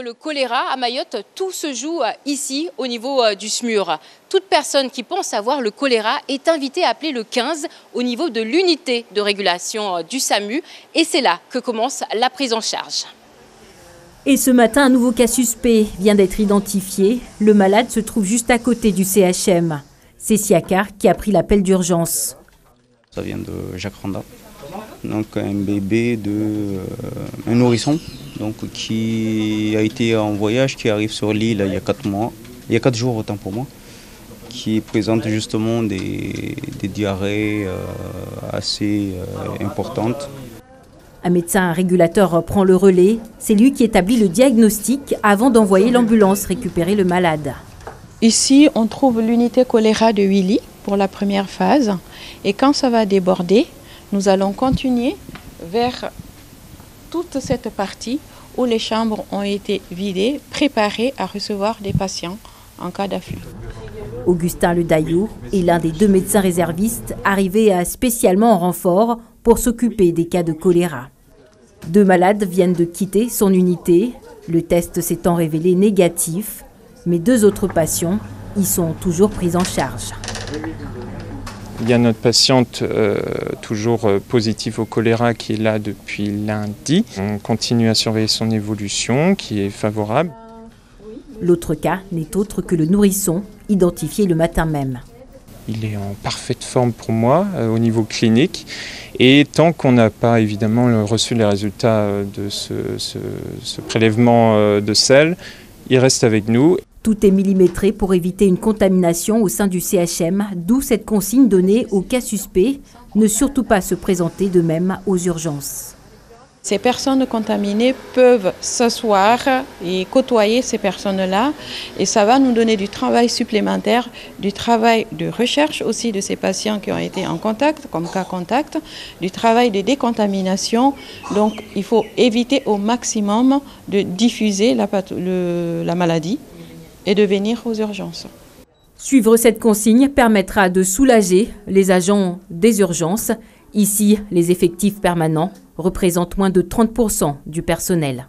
Le choléra à Mayotte, tout se joue ici au niveau du SMUR. Toute personne qui pense avoir le choléra est invitée à appeler le 15 au niveau de l'unité de régulation du SAMU et c'est là que commence la prise en charge. Et ce matin, un nouveau cas suspect vient d'être identifié. Le malade se trouve juste à côté du CHM. C'est Siakar qui a pris l'appel d'urgence. Ça vient de Jacques Randa, donc un bébé un nourrisson donc, qui a été en voyage, qui arrive sur l'île il y a 4 mois, il y a 4 jours autant pour moi, qui présente justement des diarrhées assez importantes. Un médecin régulateur prend le relais. C'est lui qui établit le diagnostic avant d'envoyer l'ambulance récupérer le malade. Ici, on trouve l'unité choléra de 8 lits pour la première phase. Et quand ça va déborder, nous allons continuer vers toute cette partie où les chambres ont été vidées, préparées à recevoir des patients en cas d'afflux. Augustin Ledaillou est l'un des 2 médecins réservistes arrivés spécialement en renfort pour s'occuper des cas de choléra. 2 malades viennent de quitter son unité. Le test s'étant révélé négatif, mais 2 autres patients y sont toujours pris en charge. Il y a notre patiente toujours positive au choléra qui est là depuis lundi. On continue à surveiller son évolution qui est favorable. L'autre cas n'est autre que le nourrisson, identifié le matin même. Il est en parfaite forme pour moi au niveau clinique et tant qu'on n'a pas évidemment reçu les résultats de ce prélèvement de sel, il reste avec nous. Tout est millimétré pour éviter une contamination au sein du CHM, d'où cette consigne donnée aux cas suspects, ne surtout pas se présenter de même aux urgences. Ces personnes contaminées peuvent s'asseoir et côtoyer ces personnes-là et ça va nous donner du travail supplémentaire, du travail de recherche aussi de ces patients qui ont été en contact, comme cas contact, du travail de décontamination. Donc il faut éviter au maximum de diffuser la maladie et de venir aux urgences. Suivre cette consigne permettra de soulager les agents des urgences. Ici, les effectifs permanents représentent moins de 30% du personnel.